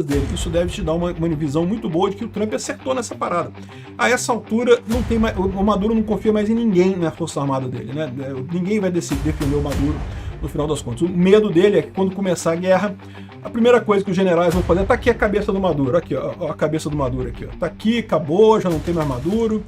dele. Isso deve te dar uma visão muito boa de que o Trump acertou nessa parada. A essa altura, não tem mais, o Maduro não confia mais em ninguém na Força Armada dele, né? Ninguém vai defender o Maduro no final das contas. O medo dele é que quando começar a guerra, a primeira coisa que os generais vão fazer, tá aqui a cabeça do Maduro, aqui, ó, a cabeça do Maduro aqui, ó. Tá aqui, acabou, já não tem mais Maduro.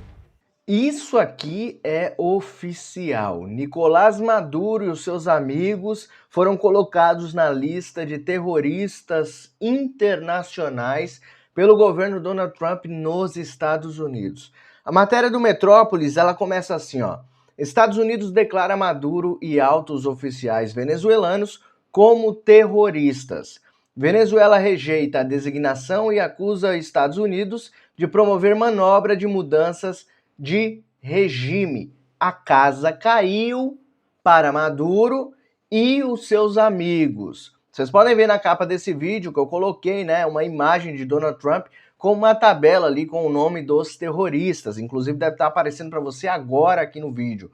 Isso aqui é oficial. Nicolás Maduro e os seus amigos foram colocados na lista de terroristas internacionais pelo governo Donald Trump nos Estados Unidos. A matéria do Metrópolis, ela começa assim, ó. Estados Unidos declara Maduro e altos oficiais venezuelanos como terroristas. Venezuela rejeita a designação e acusa Estados Unidos de promover manobra de mudanças de regime. A casa caiu para Maduro e os seus amigos. Vocês podem ver na capa desse vídeo que eu coloquei, né, uma imagem de Donald Trump com uma tabela ali com o nome dos terroristas. Inclusive deve estar aparecendo para você agora aqui no vídeo.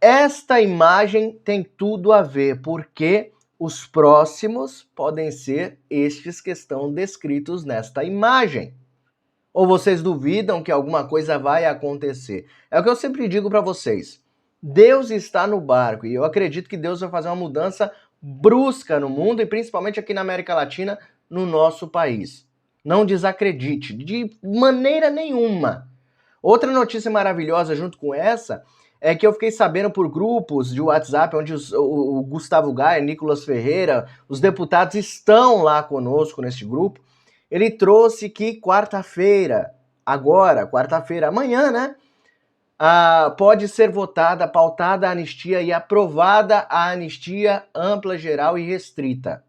Esta imagem tem tudo a ver, porque os próximos podem ser estes que estão descritos nesta imagem. Ou vocês duvidam que alguma coisa vai acontecer? É o que eu sempre digo para vocês. Deus está no barco e eu acredito que Deus vai fazer uma mudança brusca no mundo e principalmente aqui na América Latina, no nosso país. Não desacredite, de maneira nenhuma. Outra notícia maravilhosa junto com essa é que eu fiquei sabendo por grupos de WhatsApp, onde o Gustavo Gaia, Nicolas Ferreira, os deputados estão lá conosco nesse grupo. Ele trouxe que quarta-feira, amanhã, né? Pode ser votada, pautada a anistia e aprovada a anistia ampla, geral e restrita.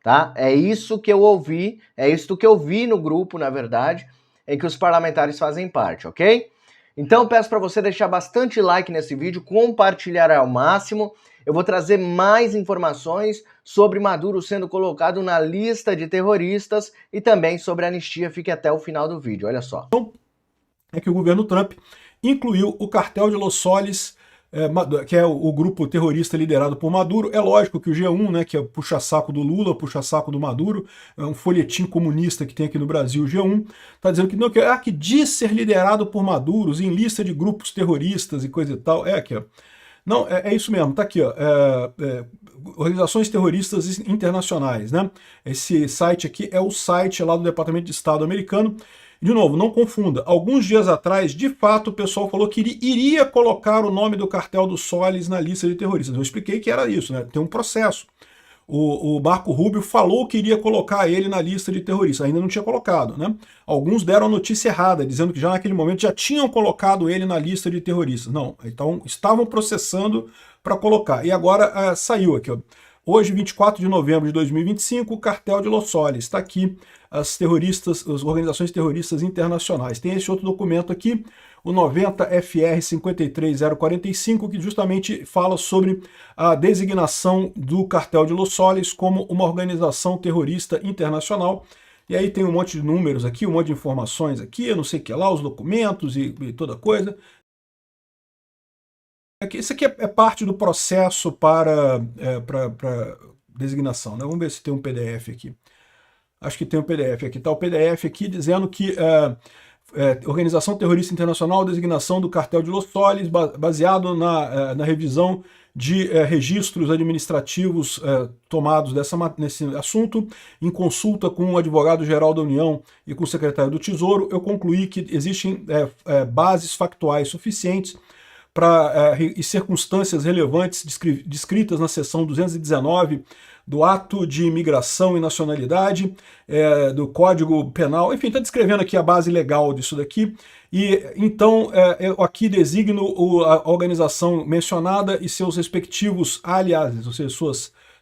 Tá? É isso que eu ouvi, é isso que eu vi no grupo, na verdade, em que os parlamentares fazem parte, ok? Então peço para você deixar bastante like nesse vídeo, compartilhar ao máximo. Eu vou trazer mais informações sobre Maduro sendo colocado na lista de terroristas e também sobre a anistia. Fique até o final do vídeo, olha só. É que o governo Trump incluiu o cartel de Los Soles, que é o grupo terrorista liderado por Maduro. É lógico que o G1, né, que é o puxa-saco do Lula, puxa-saco do Maduro, é um folhetim comunista que tem aqui no Brasil, o G1, está dizendo que não, que diz ser liderado por Maduros em lista de grupos terroristas e coisa e tal. É aqui, ó. Não, é isso mesmo, tá aqui, ó. Organizações terroristas internacionais, né? Esse site aqui é o site lá do Departamento de Estado americano. De novo, não confunda. Alguns dias atrás, de fato, o pessoal falou que iria colocar o nome do cartel dos Soles na lista de terroristas. Eu expliquei que era isso, né? Tem um processo. O Marco Rubio falou que iria colocar ele na lista de terroristas, ainda não tinha colocado, né? Alguns deram a notícia errada, dizendo que já naquele momento já tinham colocado ele na lista de terroristas. Não, então estavam processando para colocar. E agora saiu aqui, ó. Hoje, 24 de novembro de 2025, o cartel de Los Soles. Está aqui as organizações terroristas internacionais. Tem esse outro documento aqui, o 90 FR 53045, que justamente fala sobre a designação do cartel de Los Soles como uma organização terrorista internacional. E aí tem um monte de números aqui, um monte de informações aqui, eu não sei o que lá, os documentos e toda coisa. Isso aqui é parte do processo para designação, né? Vamos ver se tem um PDF aqui. Acho que tem um PDF aqui. Está o PDF aqui dizendo que Organização Terrorista Internacional, designação do cartel de Los Soles, baseado na revisão de registros administrativos tomados nesse assunto, em consulta com o advogado-geral da União e com o secretário do Tesouro, eu concluí que existem bases factuais suficientes e circunstâncias relevantes descritas na seção 219 do Ato de Imigração e Nacionalidade, do Código Penal, enfim, está descrevendo aqui a base legal disso daqui, e então eu aqui designo a organização mencionada e seus respectivos aliases, ou seja,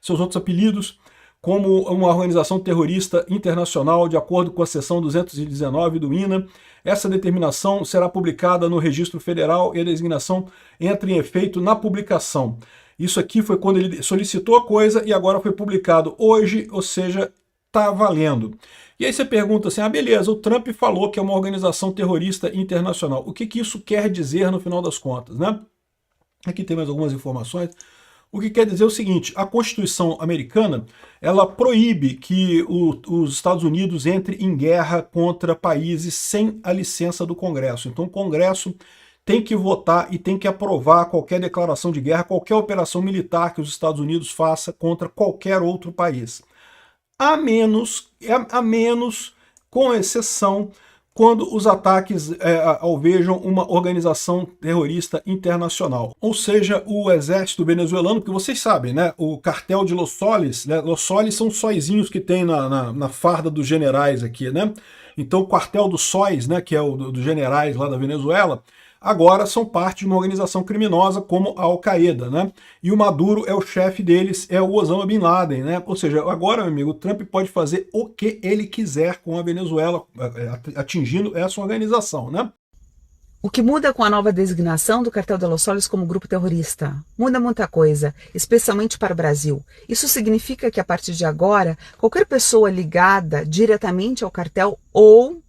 seus outros apelidos, como uma organização terrorista internacional, de acordo com a seção 219 do INA. Essa determinação será publicada no Registro Federal e a designação entra em efeito na publicação. Isso aqui foi quando ele solicitou a coisa e agora foi publicado hoje, ou seja, está valendo. E aí você pergunta assim, beleza, o Trump falou que é uma organização terrorista internacional. O que isso quer dizer no final das contas, né? Aqui tem mais algumas informações. O que quer dizer o seguinte, a Constituição americana, ela proíbe que os Estados Unidos entre em guerra contra países sem a licença do Congresso. Então o Congresso tem que votar e tem que aprovar qualquer declaração de guerra, qualquer operação militar que os Estados Unidos faça contra qualquer outro país. A menos, com exceção, quando os ataques alvejam uma organização terrorista internacional. Ou seja, o exército venezuelano, que vocês sabem, né? O cartel de Los Soles, né? Los Soles são sóizinhos que tem na farda dos generais aqui, né? Então o quartel dos sóis, né, que é o dos generais lá da Venezuela, agora são parte de uma organização criminosa como a Al-Qaeda, né? E o Maduro é o chefe deles, é o Osama Bin Laden, né? Ou seja, agora, meu amigo, o Trump pode fazer o que ele quiser com a Venezuela, atingindo essa organização, né? O que muda com a nova designação do Cartel de Los Soles como grupo terrorista? Muda muita coisa, especialmente para o Brasil. Isso significa que, a partir de agora, qualquer pessoa ligada diretamente ao cartel ou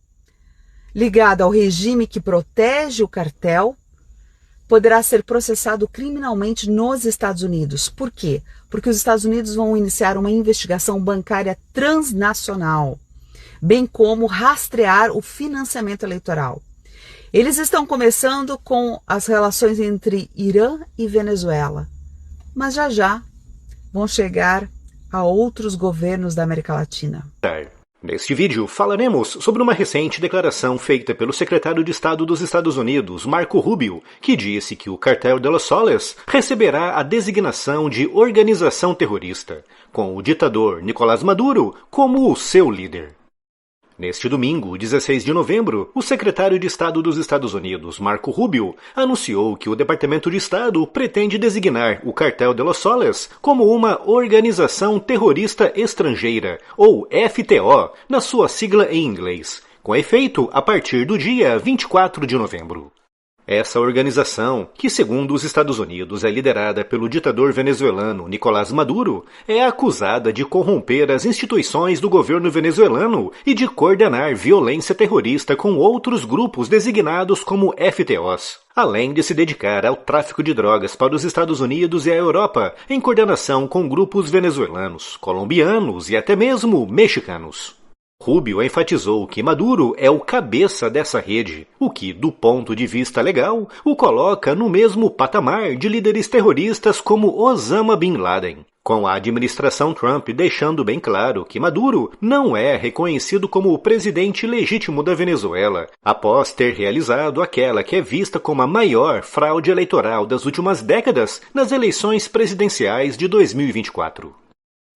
ligada ao regime que protege o cartel poderá ser processado criminalmente nos Estados Unidos. Por quê? Porque os Estados Unidos vão iniciar uma investigação bancária transnacional, bem como rastrear o financiamento eleitoral. Eles estão começando com as relações entre Irã e Venezuela, mas já vão chegar a outros governos da América Latina. Neste vídeo, falaremos sobre uma recente declaração feita pelo secretário de Estado dos Estados Unidos, Marco Rubio, que disse que o Cartel de Los Soles receberá a designação de organização terrorista, com o ditador Nicolás Maduro como o seu líder. Neste domingo, 16 de novembro, o secretário de Estado dos Estados Unidos, Marco Rubio, anunciou que o Departamento de Estado pretende designar o Cartel de Los Soles como uma organização terrorista estrangeira, ou FTO, na sua sigla em inglês, com efeito a partir do dia 24 de novembro. Essa organização, que segundo os Estados Unidos é liderada pelo ditador venezuelano Nicolás Maduro, é acusada de corromper as instituições do governo venezuelano e de coordenar violência terrorista com outros grupos designados como FTOs, além de se dedicar ao tráfico de drogas para os Estados Unidos e a Europa, em coordenação com grupos venezuelanos, colombianos e até mesmo mexicanos. Rubio enfatizou que Maduro é o cabeça dessa rede, o que, do ponto de vista legal, o coloca no mesmo patamar de líderes terroristas como Osama Bin Laden, com a administração Trump deixando bem claro que Maduro não é reconhecido como o presidente legítimo da Venezuela, após ter realizado aquela que é vista como a maior fraude eleitoral das últimas décadas nas eleições presidenciais de 2024.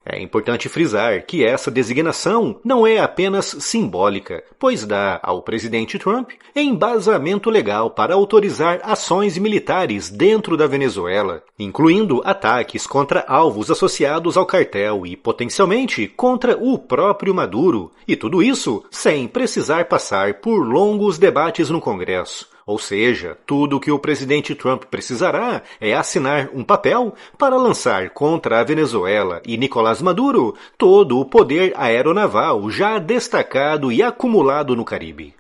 É importante frisar que essa designação não é apenas simbólica, pois dá ao presidente Trump embasamento legal para autorizar ações militares dentro da Venezuela, incluindo ataques contra alvos associados ao cartel e, potencialmente, contra o próprio Maduro, e tudo isso sem precisar passar por longos debates no Congresso. Ou seja, tudo o que o presidente Trump precisará é assinar um papel para lançar contra a Venezuela e Nicolás Maduro todo o poder aeronaval já destacado e acumulado no Caribe.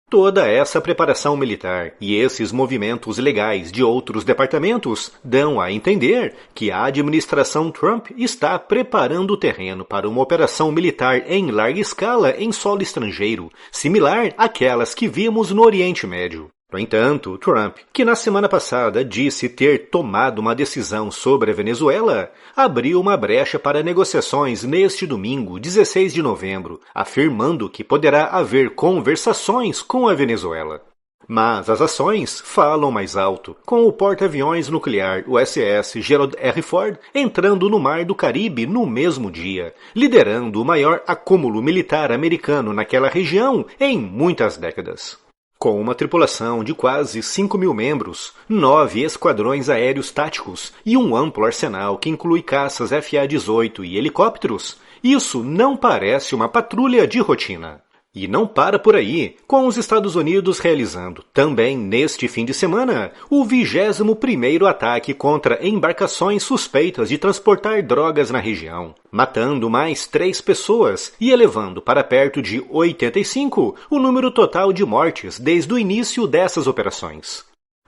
Toda essa preparação militar e esses movimentos legais de outros departamentos dão a entender que a administração Trump está preparando o terreno para uma operação militar em larga escala em solo estrangeiro, similar àquelas que vimos no Oriente Médio. No entanto, Trump, que na semana passada disse ter tomado uma decisão sobre a Venezuela, abriu uma brecha para negociações neste domingo, 16 de novembro, afirmando que poderá haver conversações com a Venezuela. Mas as ações falam mais alto, com o porta-aviões nuclear USS Gerald R. Ford entrando no Mar do Caribe no mesmo dia, liderando o maior acúmulo militar americano naquela região em muitas décadas. Com uma tripulação de quase 5.000 membros, 9 esquadrões aéreos táticos e um amplo arsenal que inclui caças FA-18 e helicópteros, isso não parece uma patrulha de rotina. E não para por aí, com os Estados Unidos realizando, também neste fim de semana, o 21º ataque contra embarcações suspeitas de transportar drogas na região, matando mais 3 pessoas e elevando para perto de 85 o número total de mortes desde o início dessas operações.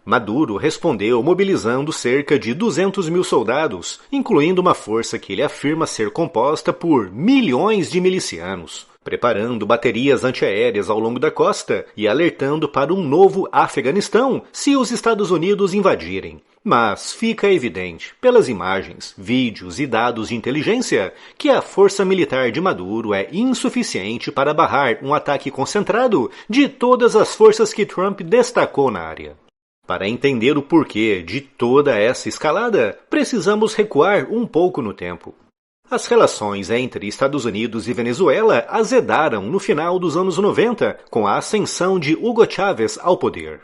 Maduro respondeu mobilizando cerca de 200 mil soldados, incluindo uma força que ele afirma ser composta por milhões de milicianos, preparando baterias antiaéreas ao longo da costa e alertando para um novo Afeganistão se os Estados Unidos invadirem. Mas fica evidente, pelas imagens, vídeos e dados de inteligência, que a força militar de Maduro é insuficiente para barrar um ataque concentrado de todas as forças que Trump destacou na área. Para entender o porquê de toda essa escalada, precisamos recuar um pouco no tempo. As relações entre Estados Unidos e Venezuela azedaram no final dos anos 90, com a ascensão de Hugo Chávez ao poder.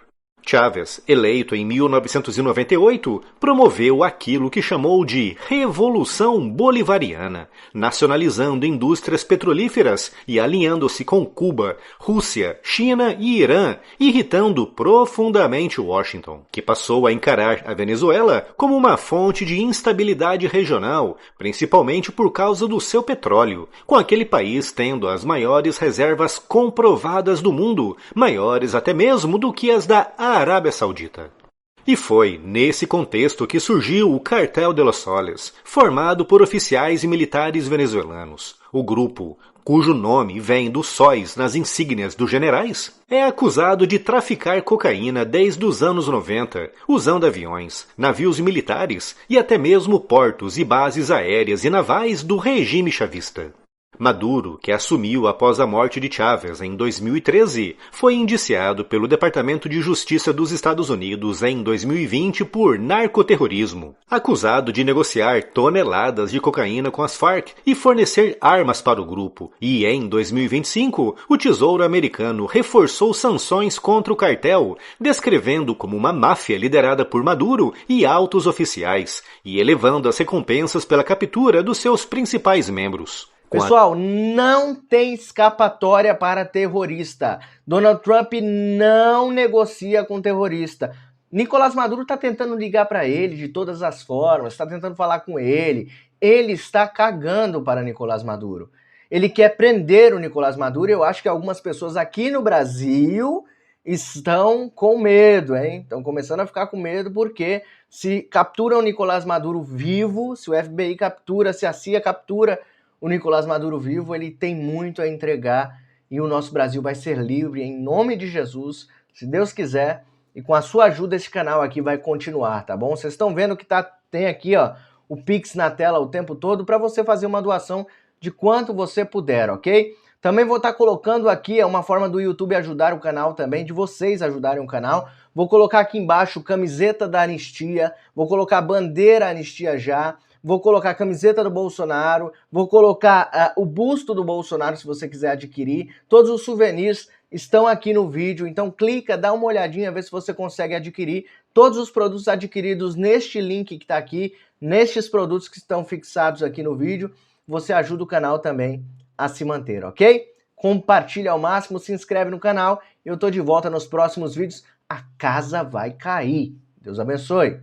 Chávez, eleito em 1998, promoveu aquilo que chamou de Revolução Bolivariana, nacionalizando indústrias petrolíferas e alinhando-se com Cuba, Rússia, China e Irã, irritando profundamente Washington, que passou a encarar a Venezuela como uma fonte de instabilidade regional, principalmente por causa do seu petróleo, com aquele país tendo as maiores reservas comprovadas do mundo, maiores até mesmo do que as da Arábia Saudita. E foi nesse contexto que surgiu o Cartel de los Soles, formado por oficiais e militares venezuelanos. O grupo, cujo nome vem dos sóis nas insígnias dos generais, é acusado de traficar cocaína desde os anos 90, usando aviões, navios militares e até mesmo portos e bases aéreas e navais do regime chavista. Maduro, que assumiu após a morte de Chávez em 2013, foi indiciado pelo Departamento de Justiça dos Estados Unidos em 2020 por narcoterrorismo, acusado de negociar toneladas de cocaína com as Farc e fornecer armas para o grupo. E em 2025, o Tesouro americano reforçou sanções contra o cartel, descrevendo como uma máfia liderada por Maduro e altos oficiais, e elevando as recompensas pela captura dos seus principais membros. Pessoal, não tem escapatória para terrorista. Donald Trump não negocia com terrorista. Nicolás Maduro está tentando ligar para ele de todas as formas, está tentando falar com ele. Ele está cagando para Nicolás Maduro. Ele quer prender o Nicolás Maduro. Eu acho que algumas pessoas aqui no Brasil estão com medo, hein? Estão começando a ficar com medo porque se capturam o Nicolás Maduro vivo, se o FBI captura, se a CIA captura o Nicolás Maduro vivo, ele tem muito a entregar e o nosso Brasil vai ser livre em nome de Jesus, se Deus quiser, e com a sua ajuda esse canal aqui vai continuar, tá bom? Vocês estão vendo que tem aqui, ó, o Pix na tela o tempo todo para você fazer uma doação de quanto você puder, ok? Também vou estar colocando aqui, é uma forma do YouTube ajudar o canal também, de vocês ajudarem o canal. Vou colocar aqui embaixo camiseta da anistia, vou colocar bandeira anistia já, vou colocar a camiseta do Bolsonaro, vou colocar o busto do Bolsonaro se você quiser adquirir. Todos os souvenirs estão aqui no vídeo, então clica, dá uma olhadinha, vê se você consegue adquirir. Todos os produtos adquiridos neste link que está aqui, nestes produtos que estão fixados aqui no vídeo, você ajuda o canal também a se manter, ok? Compartilha ao máximo, se inscreve no canal. Eu tô de volta nos próximos vídeos. A casa vai cair. Deus abençoe.